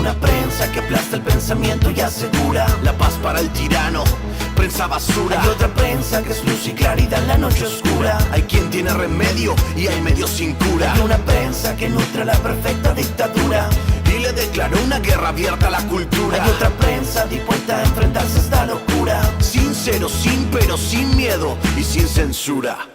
una prensa que aplasta el pensamiento y asegura la paz para el tirano, prensa basura. Hay otra prensa que es luz y claridad en la noche oscura. Hay quien tiene remedio y hay medios sin cura. Hay una prensa que nutre la perfecta dictadura y le declaró una guerra abierta a la cultura. Hay otra prensa dispuesta a enfrentarse a esta locura, sincero, sin pero, sin miedo y sin censura.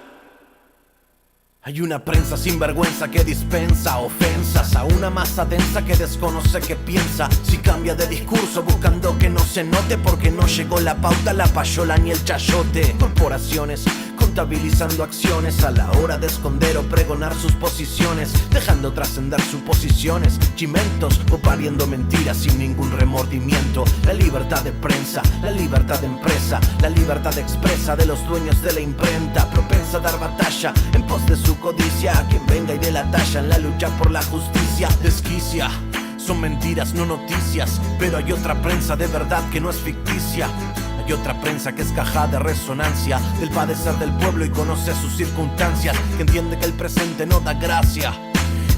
Hay una prensa sin vergüenza que dispensa ofensas a una masa densa que desconoce que piensa. Si cambia de discurso buscando que no se note, porque no llegó la pauta, la payola ni el chayote. Corporaciones contabilizando acciones a la hora de esconder o pregonar sus posiciones, dejando trascender suposiciones, chimentos o pariendo mentiras sin ningún remordimiento. La libertad de prensa, la libertad de empresa, la libertad expresa de los dueños de la imprenta, propensa a dar batalla en pos de su codicia. A quien venga y dé la talla en la lucha por la justicia desquicia. Son mentiras, no noticias, pero hay otra prensa de verdad que no es ficticia. Hay otra prensa que es caja de resonancia del padecer del pueblo y conoce sus circunstancias, que entiende que el presente no da gracia,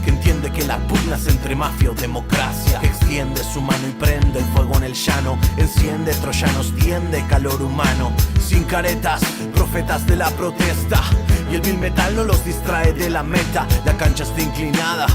que entiende que la pugna es entre mafia o democracia, que extiende su mano y prende el fuego en el llano, enciende troyanos, tiende calor humano, sin caretas, profetas de la protesta, y el vil metal no los distrae de la meta. La cancha está inclinada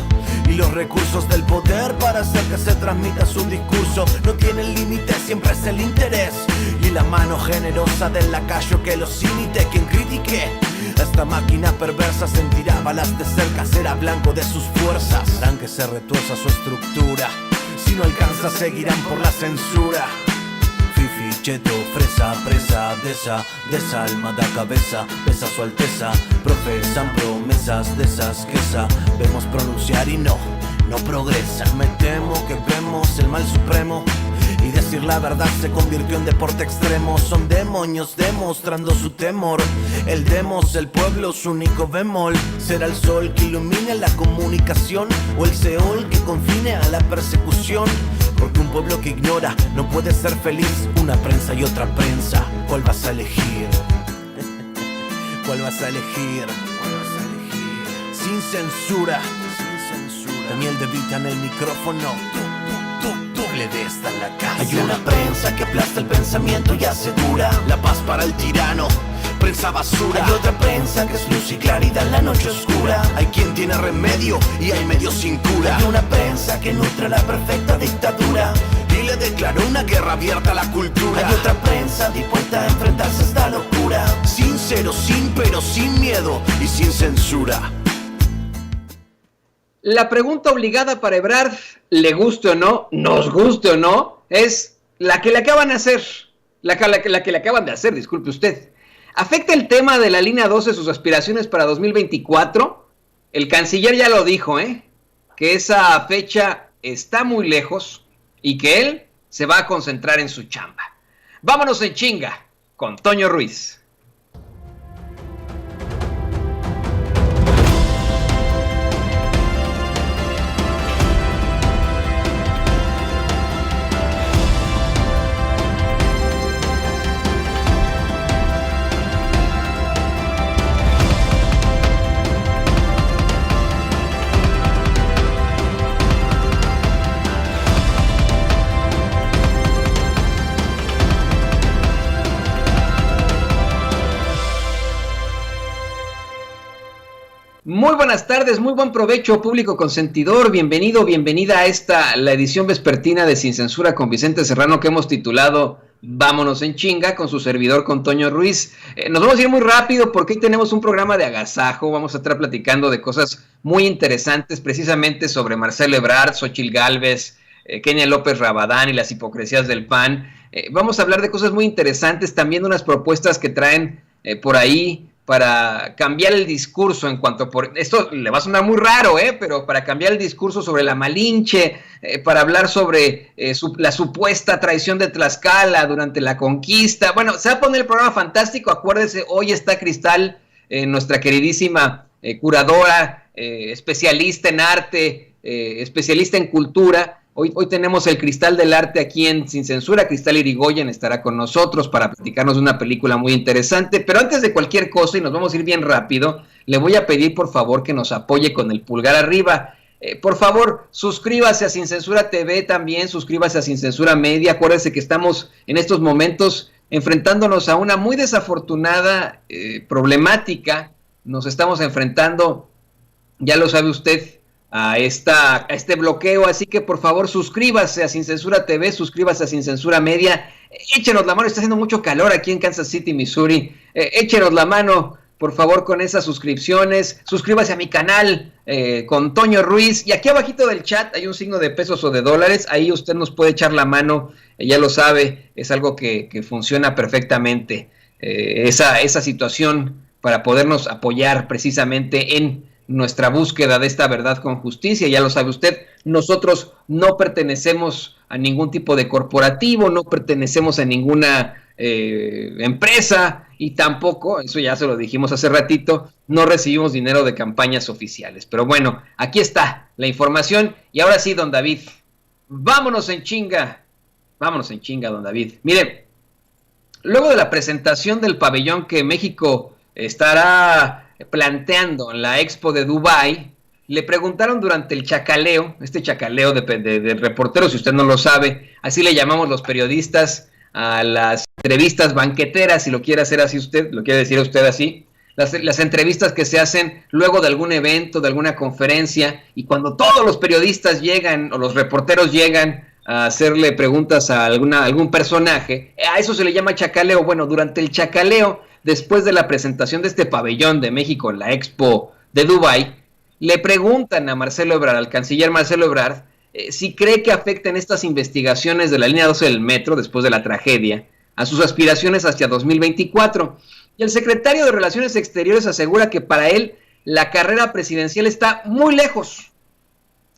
y los recursos del poder para hacer que se transmita su discurso no tienen límite, siempre es el interés y la mano generosa del lacayo que los imite. Quien critique a esta máquina perversa sentirá balas de cerca, será blanco de sus fuerzas. Harán que se retuerza su estructura, si no alcanza seguirán por la censura. Fifi, cheto, fresa, presa, desalmada cabeza, besa su alteza, profesan promesas de esas que sabemos pronunciar y no progresan. Me temo que vemos el mal supremo y decir la verdad se convirtió en deporte extremo. Son demonios demostrando su temor. El demos, el pueblo, su único bemol. ¿Será el sol que ilumine la comunicación o el Seol que confine a la persecución? Porque un pueblo que ignora no puede ser feliz. Una prensa y otra prensa, ¿cuál vas a elegir? ¿Cuál vas a elegir? ¿Cuál vas a elegir? Sin censura, sin censura. Daniel De Vita en el micrófono. Doble de esta en la casa. Hay una prensa que aplasta el pensamiento y asegura la paz para el tirano, prensa basura. Hay otra prensa que es luz y claridad en la noche oscura. Hay quien tiene remedio y hay medios sin cura. Hay una prensa que nutre la perfecta dictadura y le declaró una guerra abierta a la cultura. Hay otra prensa dispuesta a enfrentarse a esta locura, sincero, sin pero, sin miedo y sin censura. La pregunta obligada para Ebrard, le guste o no, nos guste o no, es la que le acaban de hacer. La que le acaban de hacer, disculpe usted. ¿Afecta el tema de la línea 12 sus aspiraciones para 2024? El canciller ya lo dijo, que esa fecha está muy lejos y que él se va a concentrar en su chamba. Vámonos en chinga con Toño Ruiz. Muy buenas tardes, muy buen provecho, público consentidor. Bienvenido, bienvenida a la edición vespertina de Sin Censura con Vicente Serrano, que hemos titulado Vámonos en chinga, con su servidor, con Toño Ruiz. Nos vamos a ir muy rápido porque hoy tenemos un programa de agasajo. Vamos a estar platicando de cosas muy interesantes, precisamente sobre Marcelo Ebrard, Xóchitl Gálvez, Kenia López Rabadán y las hipocresías del PAN. Vamos a hablar de cosas muy interesantes, también de unas propuestas que traen por ahí para cambiar el discurso en cuanto por... Esto le va a sonar muy raro, pero para cambiar el discurso sobre la Malinche, para hablar sobre la supuesta traición de Tlaxcala durante la conquista. Bueno, se va a poner el programa fantástico. Acuérdense, hoy está Cristal, nuestra queridísima curadora, especialista en arte, especialista en cultura. Hoy tenemos el Cristal del Arte aquí en Sin Censura. Cristal Irigoyen estará con nosotros para platicarnos de una película muy interesante. Pero antes de cualquier cosa, y nos vamos a ir bien rápido, le voy a pedir por favor que nos apoye con el pulgar arriba. Por favor, suscríbase a Sin Censura TV también, suscríbase a Sin Censura Media. Acuérdense que estamos en estos momentos enfrentándonos a una muy desafortunada problemática. Nos estamos enfrentando, ya lo sabe usted, a este bloqueo, así que por favor suscríbase a Sin Censura TV, suscríbase a Sin Censura Media, échenos la mano, está haciendo mucho calor aquí en Kansas City, Missouri, échenos la mano, por favor, con esas suscripciones, suscríbase a mi canal con Toño Ruiz, y aquí abajito del chat hay un signo de pesos o de dólares, ahí usted nos puede echar la mano, ya lo sabe, es algo que funciona perfectamente, esa situación para podernos apoyar precisamente en nuestra búsqueda de esta verdad con justicia. Ya lo sabe usted, nosotros no pertenecemos a ningún tipo de corporativo, no pertenecemos a ninguna empresa y tampoco, eso ya se lo dijimos hace ratito, no recibimos dinero de campañas oficiales. Pero bueno, aquí está la información y ahora sí, don David, vámonos en chinga, don David. Mire, luego de la presentación del pabellón que México estará planteando en la Expo de Dubái, le preguntaron durante el chacaleo, este chacaleo de reporteros, si usted no lo sabe, así le llamamos los periodistas a las entrevistas banqueteras, si lo quiere hacer así usted, lo quiere decir usted así, las entrevistas que se hacen luego de algún evento, de alguna conferencia, y cuando todos los periodistas llegan, o los reporteros llegan a hacerle preguntas a algún personaje, a eso se le llama chacaleo. Bueno, durante el chacaleo, después de la presentación de este pabellón de México en la Expo de Dubái, le preguntan a Marcelo Ebrard, al canciller Marcelo Ebrard, si cree que afecten estas investigaciones de la línea 12 del metro después de la tragedia a sus aspiraciones hacia 2024. Y el secretario de Relaciones Exteriores asegura que para él la carrera presidencial está muy lejos,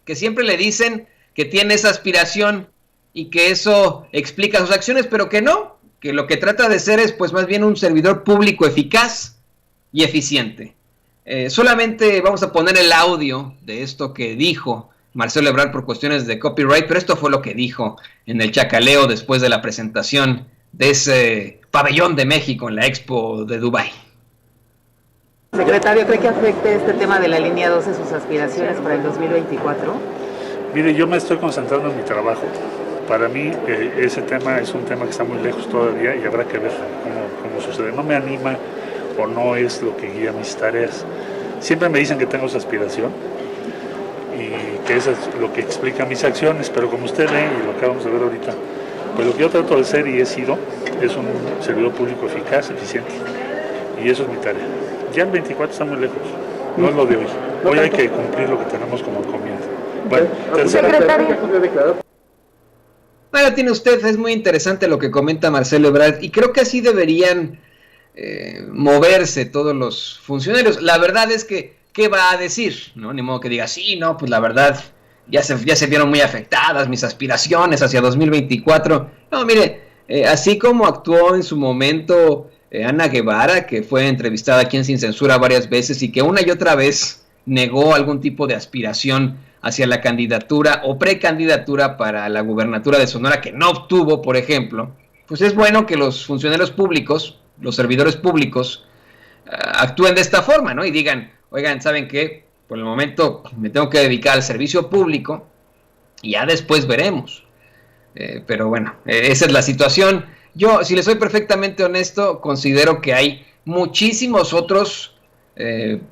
que siempre le dicen que tiene esa aspiración y que eso explica sus acciones, pero que no, que lo que trata de ser es pues más bien un servidor público eficaz y eficiente. Solamente vamos a poner el audio de esto que dijo Marcelo Ebrard por cuestiones de copyright, pero esto fue lo que dijo en el chacaleo después de la presentación de ese pabellón de México en la Expo de Dubái. Secretario, ¿cree que afecte este tema de la línea 12 sus aspiraciones para el 2024? Mire, yo me estoy concentrando en mi trabajo. Para mí ese tema es un tema que está muy lejos todavía y habrá que ver cómo sucede. No me anima o no es lo que guía mis tareas. Siempre me dicen que tengo esa aspiración y que eso es lo que explica mis acciones, pero como usted ve y lo acabamos de ver ahorita, pues lo que yo trato de ser y he sido es un servidor público eficaz, eficiente, y eso es mi tarea. Ya el 24 está muy lejos, no es lo de hoy. Hoy hay que cumplir lo que tenemos como encomienda. Bueno, Bueno, tiene usted, es muy interesante lo que comenta Marcelo Ebrard y creo que así deberían moverse todos los funcionarios. La verdad es que, ¿qué va a decir? ¿No? Ni modo que diga, sí, no, pues la verdad, ya se vieron muy afectadas mis aspiraciones hacia 2024. No, mire, así como actuó en su momento Ana Guevara, que fue entrevistada aquí en Sin Censura varias veces y que una y otra vez negó algún tipo de aspiración hacia la candidatura o precandidatura para la gubernatura de Sonora, que no obtuvo, por ejemplo, pues es bueno que los funcionarios públicos, los servidores públicos, actúen de esta forma, ¿no? Y digan, oigan, ¿saben qué? Por el momento me tengo que dedicar al servicio público y ya después veremos. Pero bueno, esa es la situación. Yo, si les soy perfectamente honesto, considero que hay muchísimos otros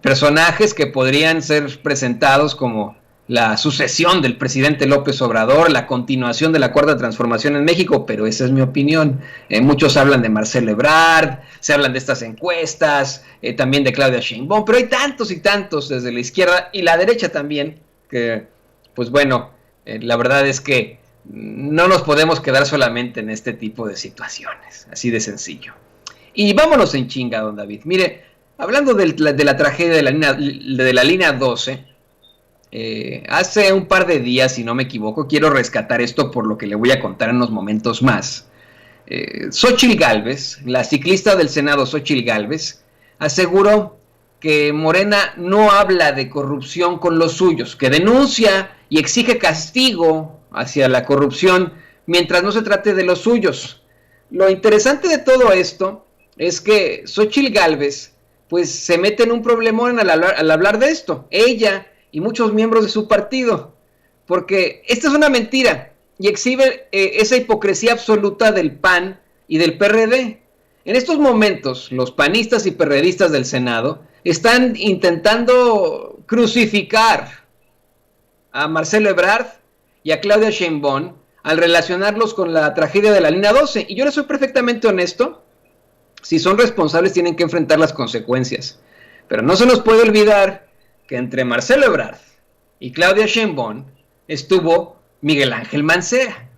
personajes que podrían ser presentados como la sucesión del presidente López Obrador, la continuación de la Cuarta Transformación en México, pero esa es mi opinión. Muchos hablan de Marcelo Ebrard, se hablan de estas encuestas, también de Claudia Sheinbaum, pero hay tantos y tantos desde la izquierda y la derecha también, que pues bueno, la verdad es que no nos podemos quedar solamente en este tipo de situaciones, así de sencillo. Y vámonos en chinga, don David. Mire, hablando de la tragedia de la línea 12, hace un par de días, si no me equivoco, quiero rescatar esto por lo que le voy a contar en unos momentos más. Xóchitl Gálvez, la ciclista del Senado Xóchitl Gálvez, aseguró que Morena no habla de corrupción con los suyos, que denuncia y exige castigo hacia la corrupción mientras no se trate de los suyos. Lo interesante de todo esto es que Xóchitl Gálvez pues se mete en un problemón al hablar de esto. Ella y muchos miembros de su partido, porque esta es una mentira y exhibe esa hipocresía absoluta del PAN y del PRD. En estos momentos, los panistas y perredistas del Senado están intentando crucificar a Marcelo Ebrard y a Claudia Sheinbaum al relacionarlos con la tragedia de la línea 12. Y yo les soy perfectamente honesto, si son responsables tienen que enfrentar las consecuencias. Pero no se nos puede olvidar que entre Marcelo Ebrard y Claudia Sheinbaum estuvo Miguel Ángel Mancera,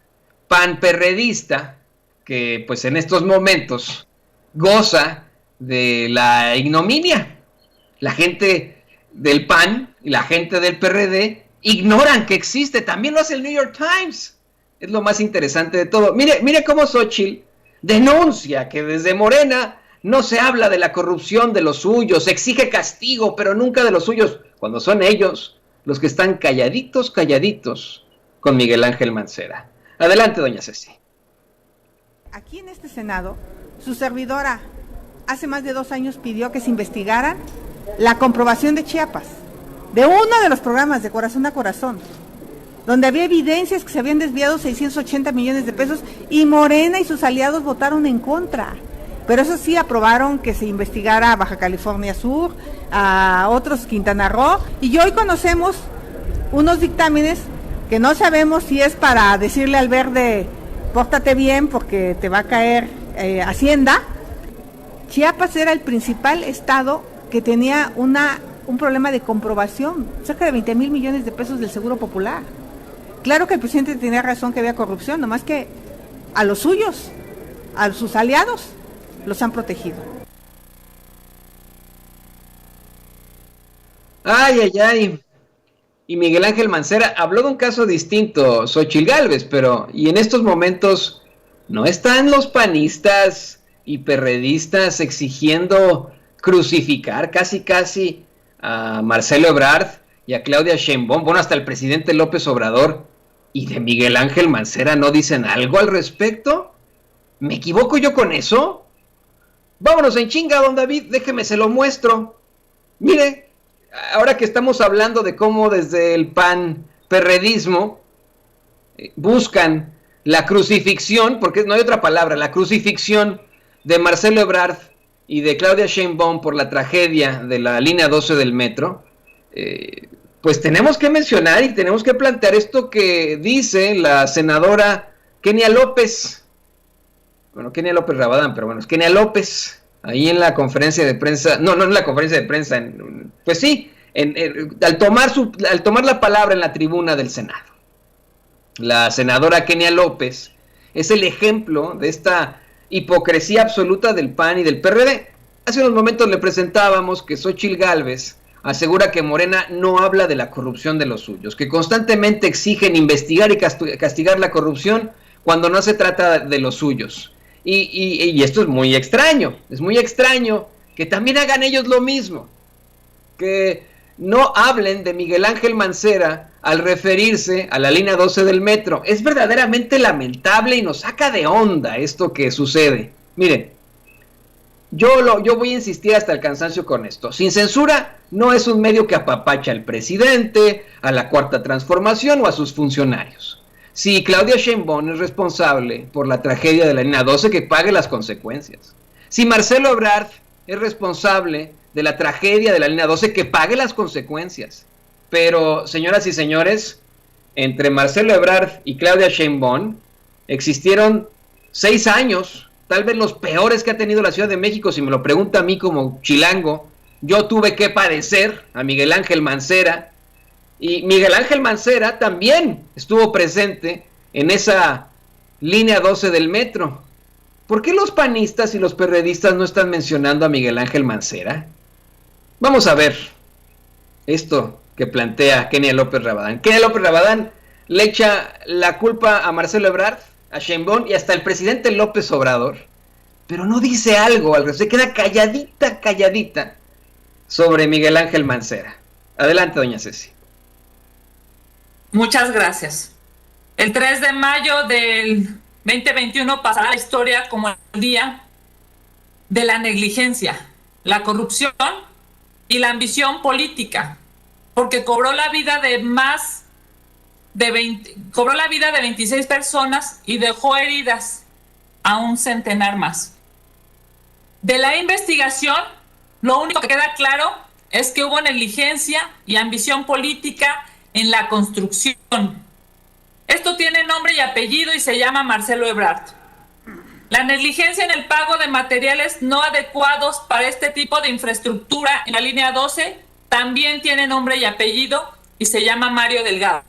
panperredista, que pues en estos momentos goza de la ignominia. La gente del PAN y la gente del PRD ignoran que existe, también lo hace el New York Times. Es lo más interesante de todo. Mire cómo Xóchitl denuncia que desde Morena no se habla de la corrupción de los suyos, exige castigo, pero nunca de los suyos, cuando son ellos los que están calladitos con Miguel Ángel Mancera. Adelante, doña Ceci. Aquí en este Senado, su servidora hace más de 2 años pidió que se investigara la comprobación de Chiapas, de uno de los programas de Corazón a Corazón, donde había evidencias que se habían desviado 680 millones de pesos y Morena y sus aliados votaron en contra. Pero eso sí, aprobaron que se investigara a Baja California Sur, a otros Quintana Roo, y hoy conocemos unos dictámenes que no sabemos si es para decirle al verde, pórtate bien porque te va a caer Hacienda. Chiapas era el principal estado que tenía un problema de comprobación, cerca de 20,000 millones de pesos del Seguro Popular. Claro que el presidente tenía razón que había corrupción, nomás que a los suyos, a sus aliados, los han protegido. Ay. Y Miguel Ángel Mancera habló de un caso distinto, Xóchitl Gálvez, pero y en estos momentos no están los panistas y perredistas exigiendo crucificar casi a Marcelo Ebrard y a Claudia Sheinbaum, bueno, hasta el presidente López Obrador, y de Miguel Ángel Mancera no dicen algo al respecto. ¿Me equivoco yo con eso? Vámonos en chinga, don David, déjeme se lo muestro. Mire, ahora que estamos hablando de cómo desde el PAN-perredismo buscan la crucifixión, porque no hay otra palabra, la crucifixión de Marcelo Ebrard y de Claudia Sheinbaum por la tragedia de la línea 12 del metro, pues tenemos que mencionar y tenemos que plantear esto que dice la senadora Kenia López, bueno, Kenia López Rabadán, pero bueno, es Kenia López, ahí en la conferencia de prensa, no en la conferencia de prensa, pues sí, al tomar la palabra en la tribuna del Senado. La senadora Kenia López es el ejemplo de esta hipocresía absoluta del PAN y del PRD. Hace unos momentos le presentábamos que Xóchitl Gálvez asegura que Morena no habla de la corrupción de los suyos, que constantemente exigen investigar y castigar la corrupción cuando no se trata de los suyos. Y esto es muy extraño que también hagan ellos lo mismo, que no hablen de Miguel Ángel Mancera al referirse a la línea 12 del metro. Es verdaderamente lamentable y nos saca de onda esto que sucede. Miren, yo voy a insistir hasta el cansancio con esto. Sin Censura no es un medio que apapacha al presidente, a la Cuarta Transformación o a sus funcionarios. Si Claudia Sheinbaum es responsable por la tragedia de la línea 12, que pague las consecuencias. Si Marcelo Ebrard es responsable de la tragedia de la línea 12, que pague las consecuencias. Pero, señoras y señores, entre Marcelo Ebrard y Claudia Sheinbaum existieron 6 años, tal vez los peores que ha tenido la Ciudad de México. Si me lo pregunta a mí como chilango, yo tuve que padecer a Miguel Ángel Mancera, y Miguel Ángel Mancera también estuvo presente en esa línea 12 del metro. ¿Por qué los panistas y los perredistas no están mencionando a Miguel Ángel Mancera? Vamos a ver esto que plantea Kenia López Rabadán. Kenia López Rabadán le echa la culpa a Marcelo Ebrard, a Sheinbaum y hasta el presidente López Obrador, pero no dice algo al respecto, se queda calladita sobre Miguel Ángel Mancera. Adelante, doña Ceci. Muchas gracias. El 3 de mayo del 2021 pasará a la historia como el día de la negligencia, la corrupción y la ambición política porque cobró la vida de cobró la vida de 26 personas y dejó heridas a un centenar más. De la investigación, lo único que queda claro es que hubo negligencia y ambición política en la construcción. Esto tiene nombre y apellido y se llama Marcelo Ebrard. La negligencia en el pago de materiales no adecuados para este tipo de infraestructura en la línea 12 también tiene nombre y apellido y se llama Mario Delgado.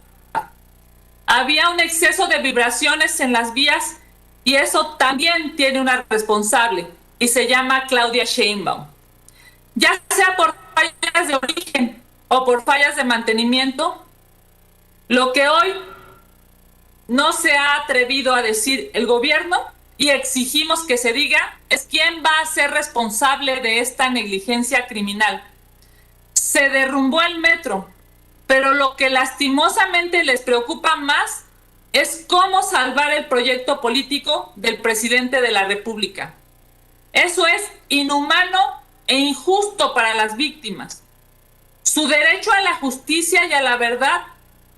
Había un exceso de vibraciones en las vías y eso también tiene una responsable y se llama Claudia Sheinbaum. Ya sea por fallas de origen o por fallas de mantenimiento, lo que hoy no se ha atrevido a decir el gobierno y exigimos que se diga es quién va a ser responsable de esta negligencia criminal. Se derrumbó el metro, pero lo que lastimosamente les preocupa más es cómo salvar el proyecto político del presidente de la República. Eso es inhumano e injusto para las víctimas. Su derecho a la justicia y a la verdad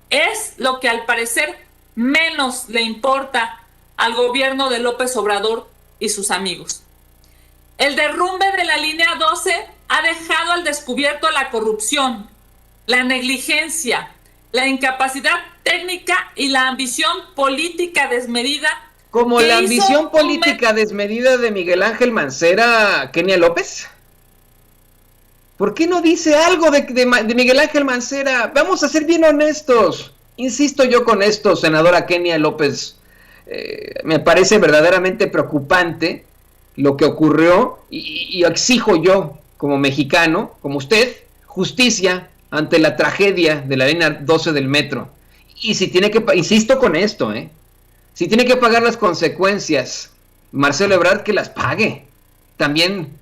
es lo que al parecer menos le importa al gobierno de López Obrador y sus amigos. El derrumbe de la línea 12 ha dejado al descubierto la corrupción, la negligencia, la incapacidad técnica y la ambición política desmedida. ¿Como la ambición política desmedida de Miguel Ángel Mancera, Kenia López? ¿Por qué no dice algo de Miguel Ángel Mancera? Vamos a ser bien honestos. Insisto yo con esto, senadora Kenia López. Me parece verdaderamente preocupante lo que ocurrió y exijo yo, como mexicano, como usted, justicia ante la tragedia de la línea 12 del metro. Y si tiene que, insisto con esto, si tiene que pagar las consecuencias, Marcelo Ebrard, que las pague. También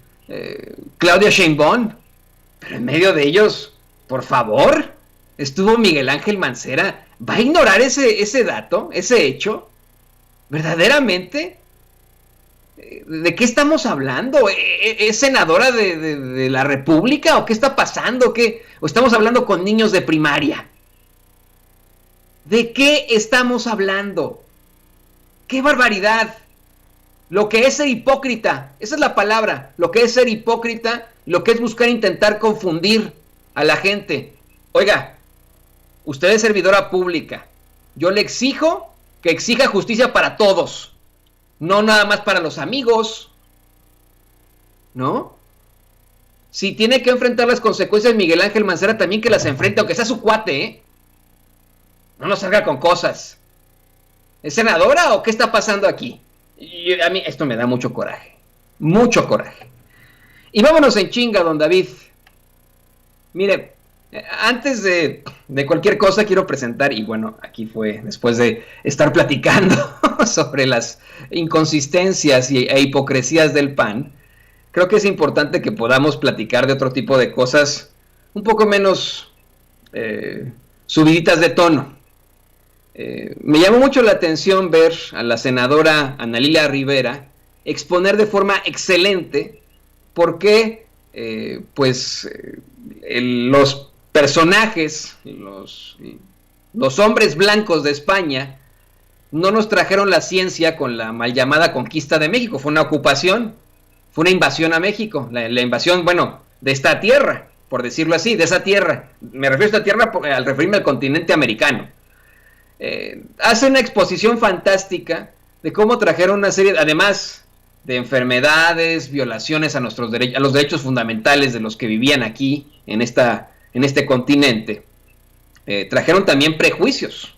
Claudia Sheinbaum. Pero en medio de ellos, por favor, estuvo Miguel Ángel Mancera. ¿Va a ignorar ese dato, ese hecho? ¿Verdaderamente? ¿De qué estamos hablando? ¿Es senadora de la República? ¿O qué está pasando? ¿O estamos hablando con niños de primaria? ¿De qué estamos hablando? ¡Qué barbaridad! Lo que es ser hipócrita, esa es la palabra, lo que es ser hipócrita, lo que es buscar intentar confundir a la gente. Oiga, usted es servidora pública, yo le exijo que exija justicia para todos, no nada más para los amigos, ¿no? Si tiene que enfrentar las consecuencias Miguel Ángel Mancera, también que las enfrente, aunque sea su cuate, No nos salga con cosas. ¿Es senadora o qué está pasando aquí? A mí esto me da mucho coraje. Mucho coraje. Y vámonos en chinga, don David. Mire, antes de cualquier cosa quiero presentar, y bueno, aquí fue después de estar platicando sobre las inconsistencias e hipocresías del PAN, creo que es importante que podamos platicar de otro tipo de cosas un poco menos subiditas de tono. Me llamó mucho la atención ver a la senadora Ana Lilia Rivera exponer de forma excelente por qué los personajes, los hombres blancos de España no nos trajeron la ciencia con la mal llamada conquista de México. Fue una ocupación, fue una invasión a México, la invasión, bueno, de esta tierra, por decirlo así, de esa tierra. Me refiero a esta tierra al referirme al continente americano. Hace una exposición fantástica de cómo trajeron una serie, además de enfermedades, violaciones a nuestros derechos, a los derechos fundamentales de los que vivían aquí en este continente. Trajeron también prejuicios.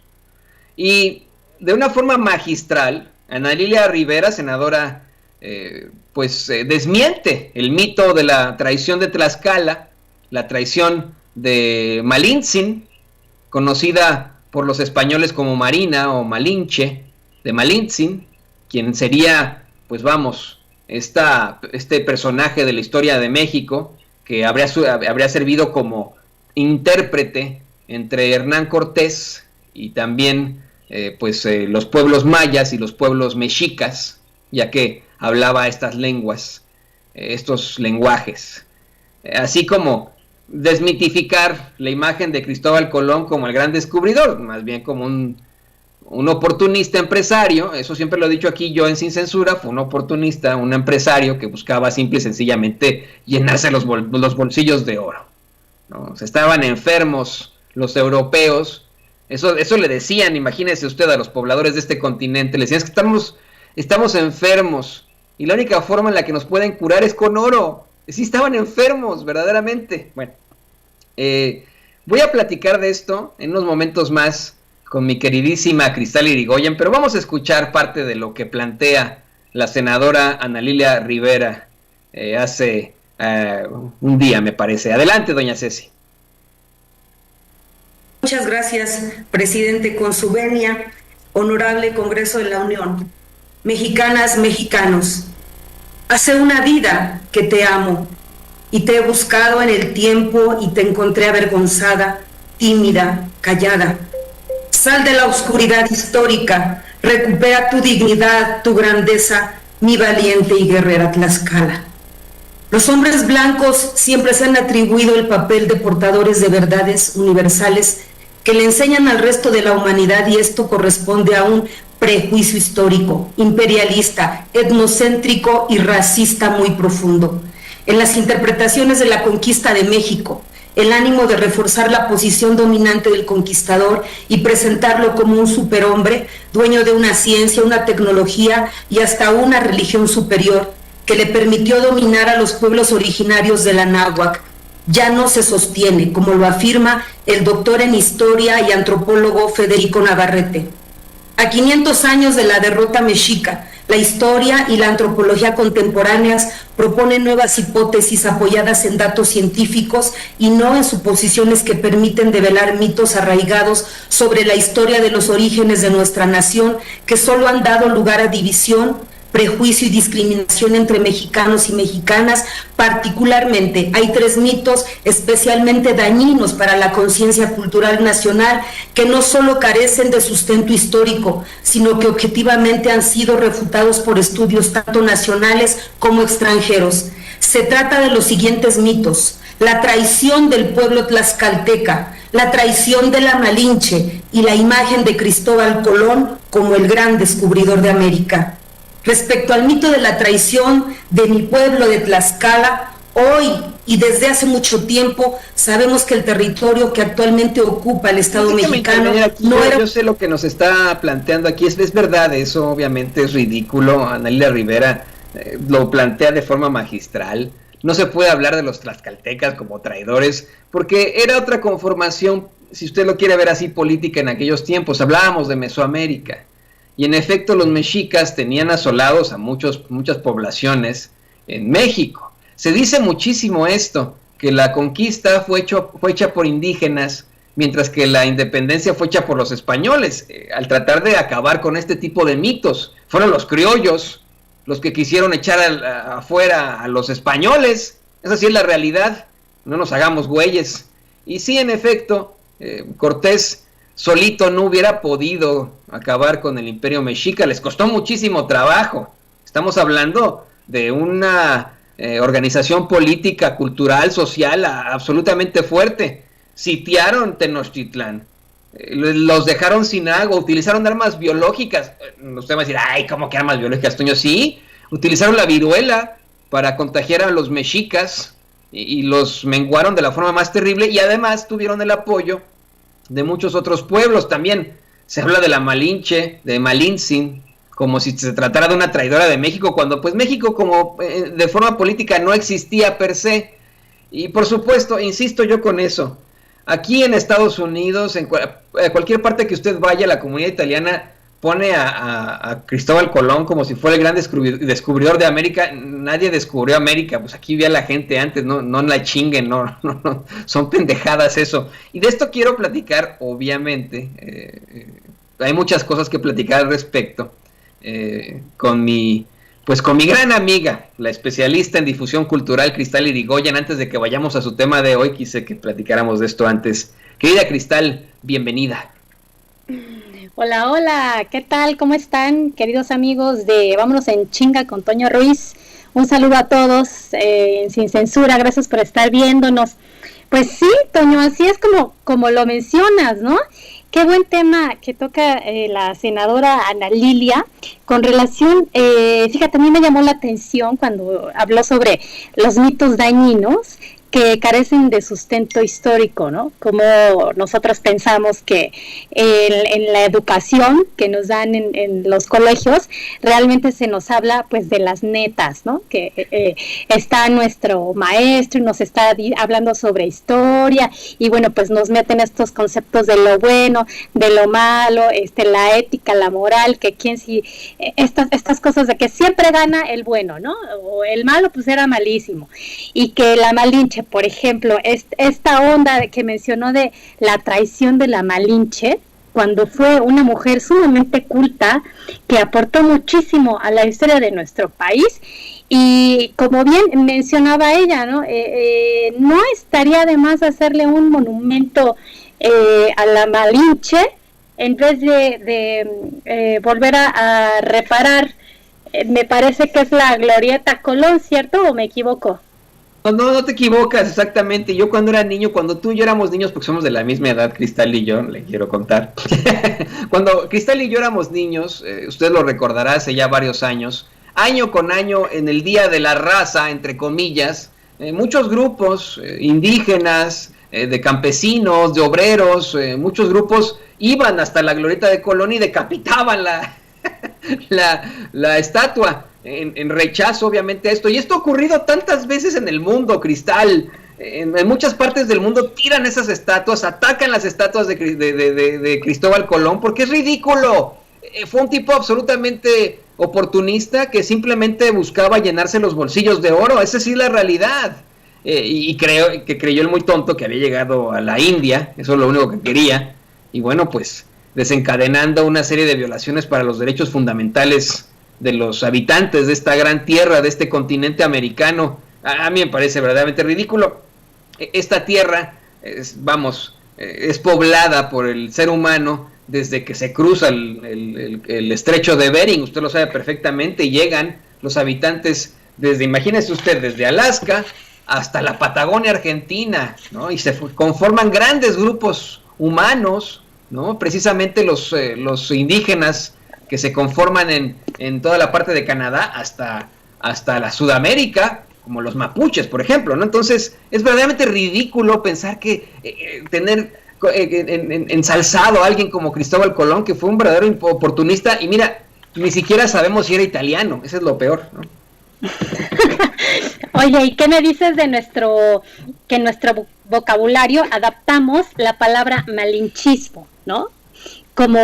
Y de una forma magistral, Ana Lilia Rivera, senadora, desmiente el mito de la traición de Tlaxcala, la traición de Malintzin, conocida por los españoles como Marina o Malinche, de Malintzin, quien sería, este personaje de la historia de México, que habría servido como intérprete entre Hernán Cortés y también los pueblos mayas y los pueblos mexicas, ya que hablaba estas lenguas, estos lenguajes. Así como desmitificar la imagen de Cristóbal Colón como el gran descubridor, más bien como un oportunista empresario. Eso siempre lo he dicho aquí yo en Sin Censura, fue un oportunista, un empresario que buscaba simple y sencillamente llenarse los bolsillos de oro, ¿no? O sea, estaban enfermos los europeos, eso le decían, imagínese usted, a los pobladores de este continente, le decían, es que estamos enfermos, y la única forma en la que nos pueden curar es con oro. Sí, estaban enfermos, verdaderamente. Bueno, voy a platicar de esto en unos momentos más con mi queridísima Cristal Irigoyen, pero vamos a escuchar parte de lo que plantea la senadora Ana Lilia Rivera hace un día, me parece. Adelante, doña Ceci. Muchas gracias, presidente. Con su venia, honorable Congreso de la Unión, mexicanas, mexicanos, hace una vida que te amo y te he buscado en el tiempo y te encontré avergonzada, tímida, callada. Sal de la oscuridad histórica, recupera tu dignidad, tu grandeza, mi valiente y guerrera Tlaxcala. Los hombres blancos siempre se han atribuido el papel de portadores de verdades universales que le enseñan al resto de la humanidad, y esto corresponde a un prejuicio histórico, imperialista, etnocéntrico y racista muy profundo. En las interpretaciones de la conquista de México, el ánimo de reforzar la posición dominante del conquistador y presentarlo como un superhombre, dueño de una ciencia, una tecnología y hasta una religión superior, que le permitió dominar a los pueblos originarios de la náhuatl, ya no se sostiene, como lo afirma el doctor en historia y antropólogo Federico Navarrete. A 500 años de la derrota mexica, la historia y la antropología contemporáneas proponen nuevas hipótesis apoyadas en datos científicos y no en suposiciones que permiten develar mitos arraigados sobre la historia de los orígenes de nuestra nación, que solo han dado lugar a división, prejuicio y discriminación entre mexicanos y mexicanas. Particularmente hay 3 mitos especialmente dañinos para la conciencia cultural nacional, que no solo carecen de sustento histórico, sino que objetivamente han sido refutados por estudios tanto nacionales como extranjeros. Se trata de los siguientes mitos: la traición del pueblo tlaxcalteca, la traición de la Malinche y la imagen de Cristóbal Colón como el gran descubridor de América. Respecto al mito de la traición de mi pueblo de Tlaxcala, hoy y desde hace mucho tiempo sabemos que el territorio que actualmente ocupa el Estado mexicano no era... Yo sé lo que nos está planteando aquí, es verdad, eso obviamente es ridículo. Ana Lilia Rivera lo plantea de forma magistral. No se puede hablar de los tlaxcaltecas como traidores, porque era otra conformación, si usted lo quiere ver así, política en aquellos tiempos. Hablábamos de Mesoamérica. Y en efecto los mexicas tenían asolados a muchas poblaciones en México. Se dice muchísimo esto, que la conquista fue hecha por indígenas, mientras que la independencia fue hecha por los españoles. Al tratar de acabar con este tipo de mitos, fueron los criollos los que quisieron echar afuera a los españoles. Esa sí es la realidad, no nos hagamos güeyes. Y sí, en efecto, Cortés solito no hubiera podido acabar con el imperio mexica, les costó muchísimo trabajo. Estamos hablando de una organización política, cultural, social absolutamente fuerte. Sitiaron Tenochtitlán, los dejaron sin agua, utilizaron armas biológicas. Usted va a decir, ay, ¿cómo que armas biológicas, Toño? Sí, utilizaron la viruela para contagiar a los mexicas y los menguaron de la forma más terrible, y además tuvieron el apoyo de muchos otros pueblos. También se habla de la Malinche, de Malintzin, como si se tratara de una traidora de México, cuando pues México como de forma política no existía per se. Y por supuesto, insisto yo con eso, aquí en Estados Unidos, en cualquier parte que usted vaya, la comunidad italiana pone a Cristóbal Colón como si fuera el gran descubridor de América. Nadie descubrió América, pues aquí vivía la gente antes, no la chinguen, no, son pendejadas eso. Y de esto quiero platicar, obviamente, hay muchas cosas que platicar al respecto, con mi gran amiga, la especialista en difusión cultural, Cristal Irigoyen. Antes de que vayamos a su tema de hoy, quise que platicáramos de esto antes. Querida Cristal, bienvenida. Hola, hola, ¿qué tal? ¿Cómo están, queridos amigos de Vámonos en Chinga con Toño Ruiz? Un saludo a todos, Sin Censura, gracias por estar viéndonos. Pues sí, Toño, así es como lo mencionas, ¿no? Qué buen tema que toca la senadora Ana Lilia con relación, fíjate, a mí me llamó la atención cuando habló sobre los mitos dañinos que carecen de sustento histórico, ¿no? Como nosotros pensamos que en la educación que nos dan en los colegios, realmente se nos habla pues de las netas, ¿no? Que está nuestro maestro y nos está hablando sobre historia y bueno, pues nos meten estos conceptos de lo bueno, de lo malo, la ética, la moral, que estas cosas de que siempre gana el bueno, ¿no? O el malo pues era malísimo y que la Malinche, por ejemplo, esta onda que mencionó de la traición de la Malinche, cuando fue una mujer sumamente culta, que aportó muchísimo a la historia de nuestro país, y como bien mencionaba ella, ¿no? No estaría de más hacerle un monumento a la Malinche, en vez de volver a reparar, me parece que es la Glorieta Colón, ¿cierto? ¿O me equivoco? No te equivocas, exactamente. Yo cuando era niño, cuando tú y yo éramos niños, porque somos de la misma edad, Cristal y yo, le quiero contar. Cuando Cristal y yo éramos niños, usted lo recordará hace ya varios años, año con año, en el Día de la Raza, entre comillas, muchos grupos indígenas, de campesinos, de obreros, muchos grupos iban hasta la Glorieta de Colón y decapitaban la estatua. En rechazo obviamente a esto, y esto ha ocurrido tantas veces en el mundo, Cristal, en muchas partes del mundo tiran esas estatuas, atacan las estatuas de Cristóbal Colón, porque es ridículo. Fue un tipo absolutamente oportunista que simplemente buscaba llenarse los bolsillos de oro, esa sí es la realidad, y creyó el muy tonto que había llegado a la India, eso es lo único que quería, y bueno, pues desencadenando una serie de violaciones para los derechos fundamentales de los habitantes de esta gran tierra, de este continente americano. A mí me parece verdaderamente ridículo. Esta tierra es poblada por el ser humano desde que se cruza el estrecho de Bering, usted lo sabe perfectamente, y llegan los habitantes imagínese usted, desde Alaska hasta la Patagonia Argentina, ¿no? Y se conforman grandes grupos humanos, ¿no? Precisamente los indígenas que se conforman en toda la parte de Canadá hasta la Sudamérica, como los mapuches, por ejemplo, ¿no? Entonces, es verdaderamente ridículo pensar que tener ensalzado a alguien como Cristóbal Colón, que fue un verdadero oportunista, y mira, ni siquiera sabemos si era italiano, eso es lo peor, ¿no? Oye, ¿y qué me dices de que en nuestro vocabulario adaptamos la palabra malinchismo, ¿no? Como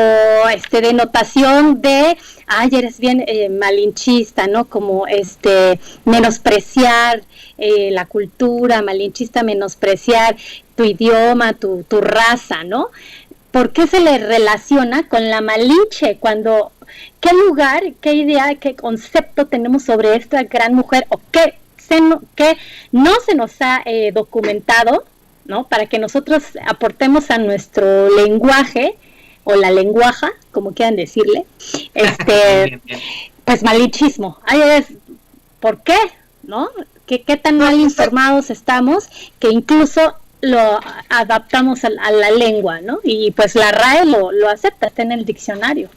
denotación de, eres bien malinchista, ¿no? Como menospreciar la cultura, malinchista, menospreciar tu idioma, tu raza, ¿no? ¿Por qué se le relaciona con la Malinche? ¿Qué lugar, qué idea, qué concepto tenemos sobre esta gran mujer, o qué no se nos ha documentado, ¿no? Para que nosotros aportemos a nuestro lenguaje, o la lenguaja, como quieran decirle, bien. Pues malinchismo. ¿Por qué? ¿No? ¿Qué tan mal informados estamos que incluso lo adaptamos a la lengua, ¿no? Y pues la RAE lo acepta, está en el diccionario.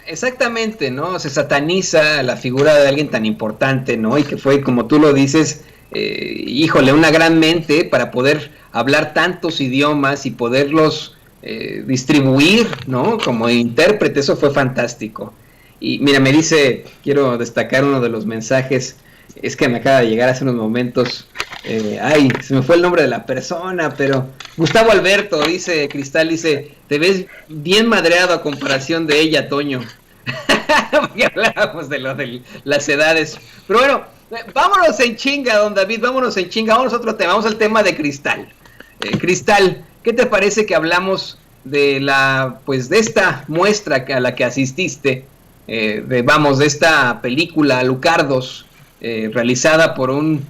Exactamente, ¿no? Se sataniza la figura de alguien tan importante, ¿no? Y que fue, como tú lo dices, una gran mente para poder hablar tantos idiomas y poderlos distribuir, ¿no? Como intérprete, eso fue fantástico. Y mira, quiero destacar uno de los mensajes, es que me acaba de llegar hace unos momentos, se me fue el nombre de la persona, pero Gustavo Alberto, dice Cristal, te ves bien madreado a comparación de ella, Toño. Porque hablábamos de las edades. Pero bueno, vámonos en chinga, don David, vámonos a otro tema, vamos al tema de Cristal. Cristal, ¿qué te parece que hablamos de esta muestra a la que asististe, de esta película Alucardos, realizada por un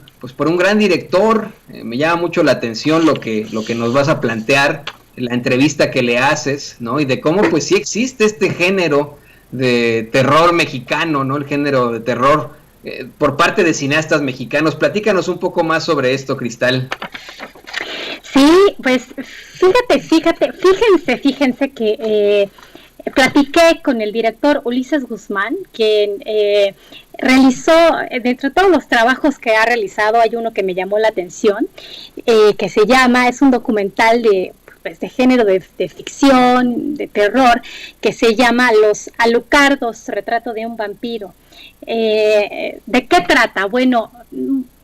gran director? Me llama mucho la atención lo que nos vas a plantear, la entrevista que le haces, ¿no? Y de cómo pues sí existe este género de terror mexicano, ¿no? El género de terror por parte de cineastas mexicanos. Platícanos un poco más sobre esto, Cristal. pues fíjense que platiqué con el director Ulises Guzmán, quien realizó, dentro de todos los trabajos que ha realizado, hay uno que me llamó la atención, que es un documental de género de ficción, de terror, que se llama Los Alucardos, retrato de un vampiro. ¿De qué trata? Bueno,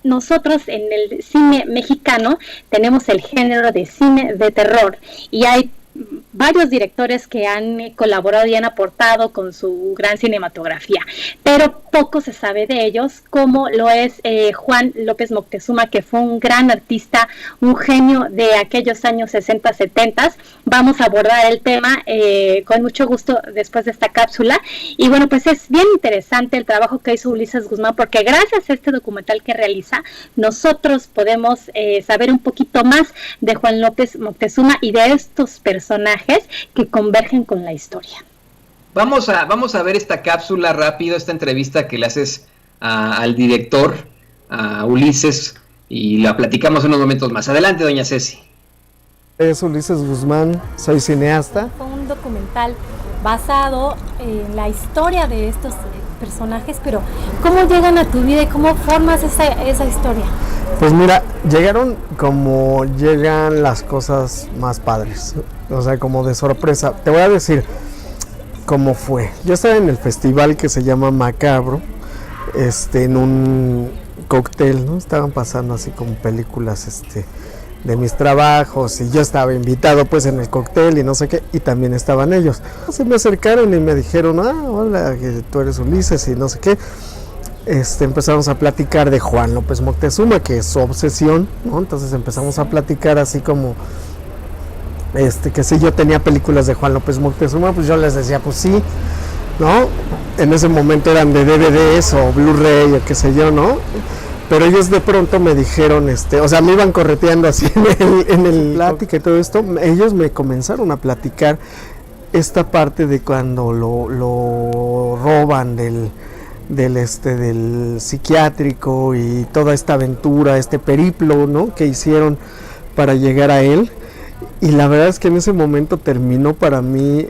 nosotros en el cine mexicano tenemos el género de cine de terror y hay varios directores que han colaborado y han aportado con su gran cinematografía, pero poco se sabe de ellos, como lo es Juan López Moctezuma, que fue un gran artista, un genio de aquellos años 60, 70. Vamos a abordar el tema con mucho gusto después de esta cápsula, y bueno, pues es bien interesante el trabajo que hizo Ulises Guzmán, porque gracias a este documental que realiza, nosotros podemos saber un poquito más de Juan López Moctezuma y de estos personajes que convergen con la historia. Vamos a ver esta cápsula rápido, esta entrevista que le haces al director, a Ulises, y la platicamos unos momentos más. Adelante, doña Ceci. Es Ulises Guzmán, soy cineasta. Fue un documental basado en la historia de estos personajes, pero ¿cómo llegan a tu vida y cómo formas esa historia? Pues mira, llegaron como llegan las cosas más padres, o sea, como de sorpresa. Te voy a decir cómo fue. Yo estaba en el festival que se llama Macabro, en un cóctel, ¿no? Estaban pasando así como películas, de mis trabajos, y yo estaba invitado pues en el cóctel y no sé qué, y también estaban ellos. Se me acercaron y me dijeron, hola, que tú eres Ulises y no sé qué. Empezamos a platicar de Juan López Moctezuma, que es su obsesión, ¿no? Entonces empezamos a platicar así como, que si yo tenía películas de Juan López Moctezuma, pues yo les decía, pues sí, ¿no? En ese momento eran de DVDs o Blu-ray o qué sé yo, ¿no? Pero ellos de pronto me dijeron, o sea, me iban correteando así en el plática y todo esto. Ellos me comenzaron a platicar esta parte de cuando lo roban del psiquiátrico y toda esta aventura, este periplo, ¿no? Que hicieron para llegar a él. Y la verdad es que en ese momento terminó para mí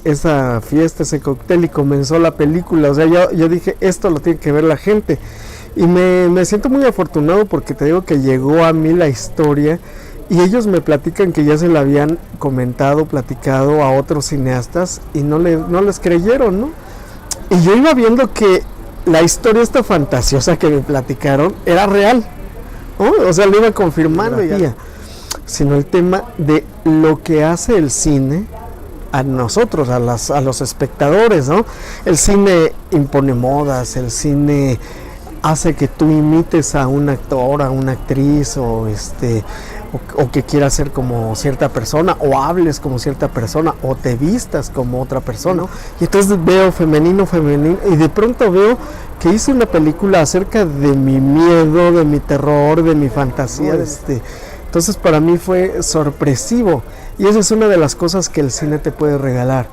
esa fiesta, ese cóctel, y comenzó la película. O sea, yo dije, esto lo tiene que ver la gente. Y me siento muy afortunado porque te digo que llegó a mí la historia y ellos me platican que ya se la habían platicado a otros cineastas y no les creyeron, ¿no? Y yo iba viendo que la historia esta fantasiosa que me platicaron era real, ¿no? O sea, lo iba confirmando ya. Sino el tema de lo que hace el cine a nosotros, a los espectadores, ¿no? El cine impone modas, el cine hace que tú imites a un actor, a una actriz, o que quieras ser como cierta persona, o hables como cierta persona, o te vistas como otra persona, ¿no? Y entonces veo femenino, y de pronto veo que hice una película acerca de mi miedo, de mi terror, de mi fantasía, entonces para mí fue sorpresivo, y esa es una de las cosas que el cine te puede regalar.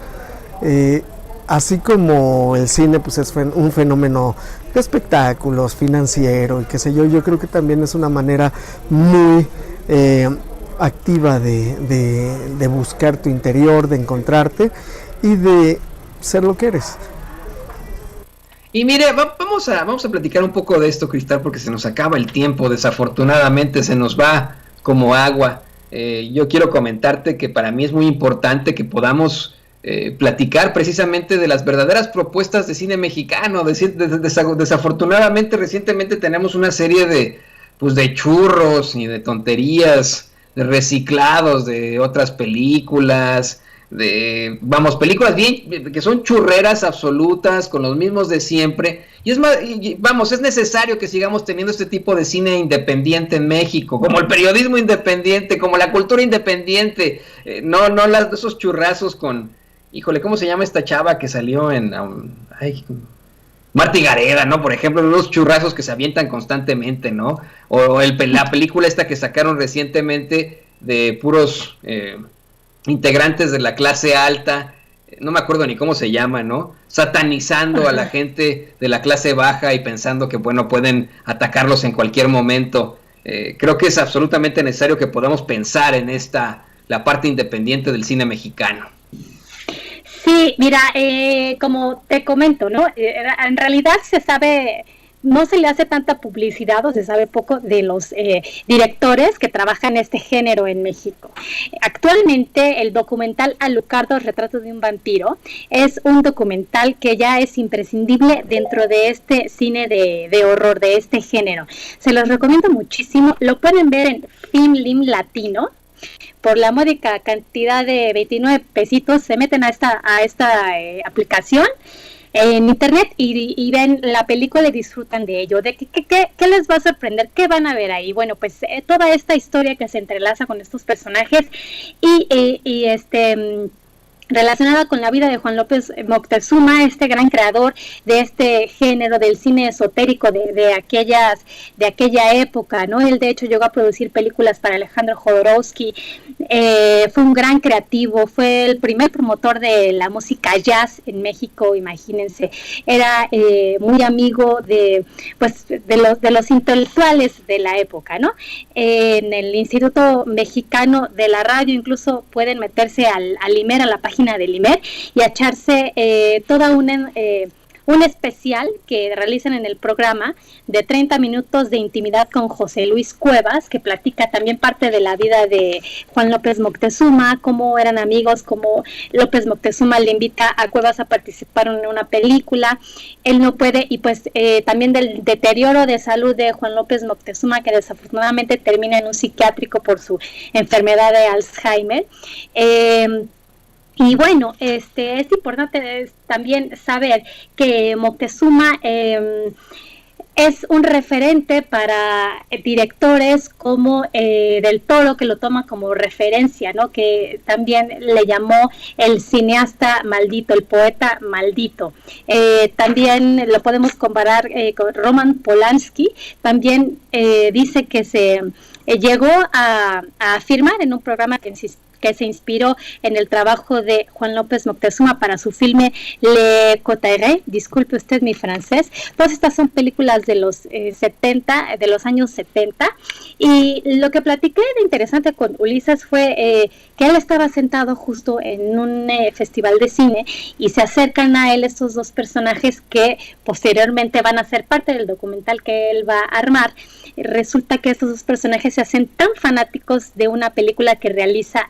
Así como el cine pues es un fenómeno de espectáculos, financiero y qué sé yo creo que también es una manera muy activa de buscar tu interior, de encontrarte y de ser lo que eres. Y mire, vamos a platicar un poco de esto, Cristal, porque se nos acaba el tiempo, desafortunadamente se nos va como agua. Yo quiero comentarte que para mí es muy importante que podamos platicar precisamente de las verdaderas propuestas de cine mexicano. Desafortunadamente recientemente tenemos una serie de churros y de tonterías, de reciclados de otras películas, películas bien que son churreras absolutas con los mismos de siempre, y es necesario que sigamos teniendo este tipo de cine independiente en México, como el periodismo independiente, como la cultura independiente, no esos churrazos con, híjole, ¿cómo se llama esta chava que salió en Marta y Gareda, ¿no? Por ejemplo, los churrazos que se avientan constantemente, ¿no? O la película esta que sacaron recientemente de puros integrantes de la clase alta, no me acuerdo ni cómo se llama, ¿no? Satanizando a la gente de la clase baja y pensando que, bueno, pueden atacarlos en cualquier momento. creo que es absolutamente necesario que podamos pensar en la parte independiente del cine mexicano. Sí, mira, como te comento, ¿no? En realidad se sabe, no se le hace tanta publicidad o se sabe poco de los directores que trabajan este género en México. Actualmente el documental Alucarda, Retrato de un vampiro, es un documental que ya es imprescindible dentro de este cine de horror, de este género. Se los recomiendo muchísimo, lo pueden ver en Filmlim Latino. Por la módica cantidad de 29 pesitos se meten a esta aplicación en internet y ven la película y disfrutan de ello. ¿De qué les va a sorprender? ¿Qué van a ver ahí? Bueno, pues toda esta historia que se entrelaza con estos personajes y relacionada con la vida de Juan López Moctezuma, este gran creador de este género del cine esotérico de aquella época, ¿no? Él de hecho llegó a producir películas para Alejandro Jodorowsky, fue un gran creativo, fue el primer promotor de la música jazz en México, imagínense, era muy amigo de los intelectuales de la época, ¿no? En el Instituto Mexicano de la Radio incluso pueden meterse al IMER, a la página del IMER, y echarse toda un especial que realizan en el programa de 30 minutos de intimidad con José Luis Cuevas, que platica también parte de la vida de Juan López Moctezuma, cómo eran amigos, cómo López Moctezuma le invita a Cuevas a participar en una película, él no puede, y pues también del deterioro de salud de Juan López Moctezuma, que desafortunadamente termina en un psiquiátrico por su enfermedad de Alzheimer. Y bueno, es importante también saber que Moctezuma es un referente para directores como Del Toro, que lo toma como referencia, ¿no? Que también le llamó el cineasta maldito, el poeta maldito. También lo podemos comparar con Roman Polanski. También dice que se llegó a afirmar en un programa que se inspiró en el trabajo de Juan López Moctezuma para su filme Le Coterie, disculpe usted mi francés. Todas estas son películas de los 70, de los años 70, y lo que platiqué de interesante con Ulises fue que él estaba sentado justo en un festival de cine y se acercan a él estos dos personajes que posteriormente van a ser parte del documental que él va a armar. Resulta que estos dos personajes se hacen tan fanáticos de una película que realiza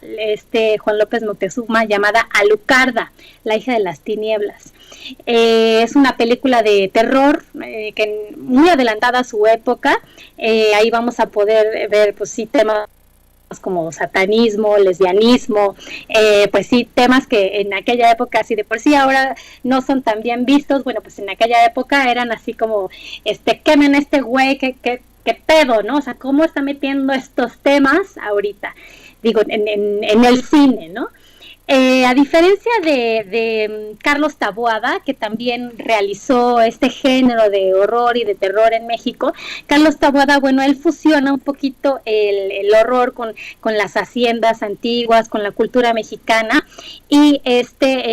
Juan López Moctezuma llamada Alucarda, la hija de las tinieblas. Es una película de terror que muy adelantada a su época. Ahí vamos a poder ver, pues sí, temas como satanismo, lesbianismo, pues sí, temas que en aquella época, si de por sí ahora no son tan bien vistos, bueno, pues en aquella época eran así como, quemen este güey, que pedo, ¿no? O sea, ¿cómo está metiendo estos temas ahorita? Digo, en el cine, ¿no? A diferencia de Carlos Taboada, que también realizó este género de horror y de terror en México, Carlos Taboada, bueno, él fusiona un poquito el horror con las haciendas antiguas, con la cultura mexicana, y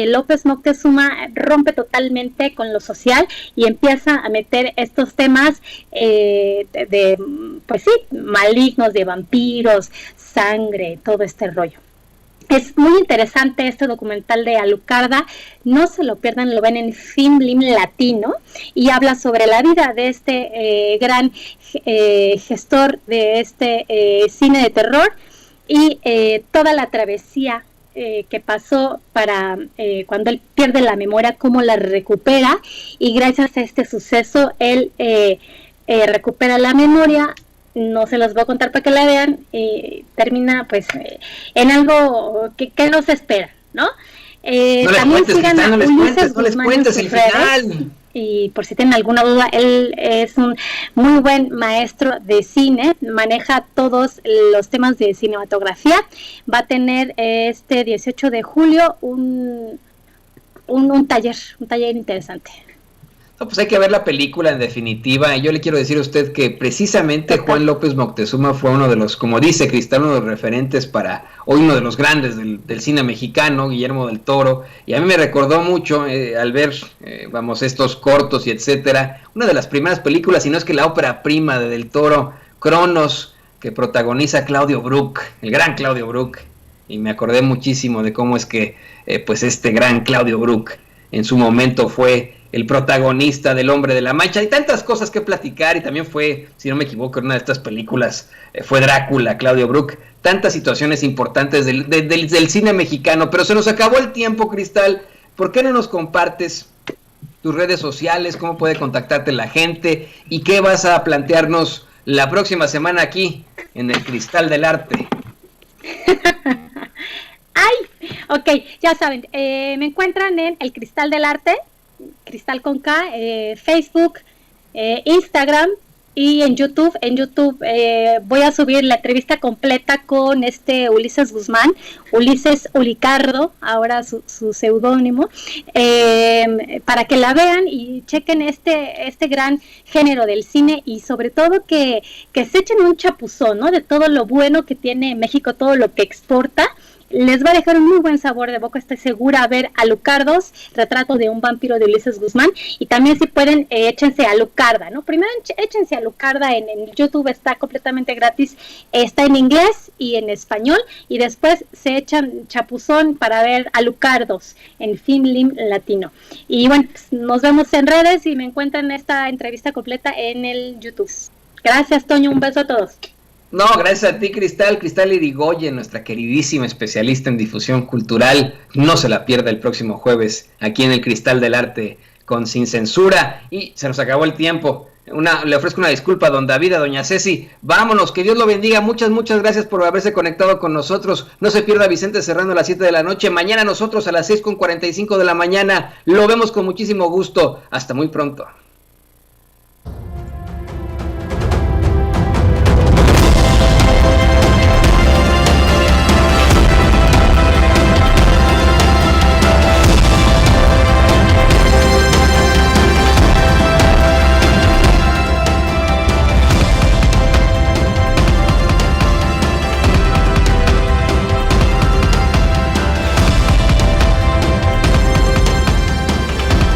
López Moctezuma rompe totalmente con lo social y empieza a meter estos temas pues sí, malignos, de vampiros, sangre, todo este rollo. Es muy interesante este documental de Alucarda, no se lo pierdan, lo ven en Filmlim Latino, y habla sobre la vida de este gran gestor de este cine de terror y toda la travesía que pasó para cuando él pierde la memoria, cómo la recupera, y gracias a este suceso él recupera la memoria. No se los voy a contar para que la vean, termina pues en algo que no se espera, ¿no? También sigan a Ulises Guzmán en sus redes, y por si tienen alguna duda, él es un muy buen maestro de cine, maneja todos los temas de cinematografía. Va a tener 18 de julio un taller interesante. No, pues hay que ver la película en definitiva. Yo le quiero decir a usted que precisamente Juan López Moctezuma fue uno de los, como dice Cristal, uno de los referentes para hoy, uno de los grandes del cine mexicano, Guillermo del Toro, y a mí me recordó mucho al ver, estos cortos y etcétera, una de las primeras películas, si no es que la ópera prima de del Toro, Cronos, que protagoniza Claudio Brook, el gran Claudio Brook, y me acordé muchísimo de cómo es que pues este gran Claudio Brook en su momento fue el protagonista del Hombre de la Mancha. Hay tantas cosas que platicar, y también fue, si no me equivoco, en una de estas películas fue Drácula, Claudio Brook. Tantas situaciones importantes del cine mexicano, pero se nos acabó el tiempo, Cristal. ¿Por qué no nos compartes tus redes sociales, cómo puede contactarte la gente y qué vas a plantearnos la próxima semana aquí en el Cristal del Arte? Ay, ok, ya saben, me encuentran en el Cristal del Arte, Cristal con K, Facebook, Instagram y en YouTube. En YouTube voy a subir la entrevista completa con Ulises Guzmán, Ulises Ulicardo, ahora su seudónimo, para que la vean y chequen este gran género del cine, y sobre todo que se echen un chapuzón, ¿no?, de todo lo bueno que tiene México, todo lo que exporta. Les va a dejar un muy buen sabor de boca, estoy segura, a ver Alucardos, retrato de un vampiro de Ulises Guzmán, y también si pueden, échense a Alucarda, ¿no? Primero échense a Alucarda en YouTube, está completamente gratis, está en inglés y en español, y después se echan chapuzón para ver Alucardos en Filmlim Latino. Y bueno, pues nos vemos en redes y me encuentran esta entrevista completa en el YouTube. Gracias, Toño, un beso a todos. No, gracias a ti, Cristal Irigoyen, nuestra queridísima especialista en difusión cultural. No se la pierda el próximo jueves aquí en el Cristal del Arte con Sin Censura. Y se nos acabó el tiempo. Le ofrezco una disculpa a don David, a doña Ceci. Vámonos, que Dios lo bendiga. Muchas gracias por haberse conectado con nosotros. No se pierda Vicente Serrano a las 7 de la noche. Mañana nosotros a las 6:45 de la mañana. Lo vemos con muchísimo gusto. Hasta muy pronto.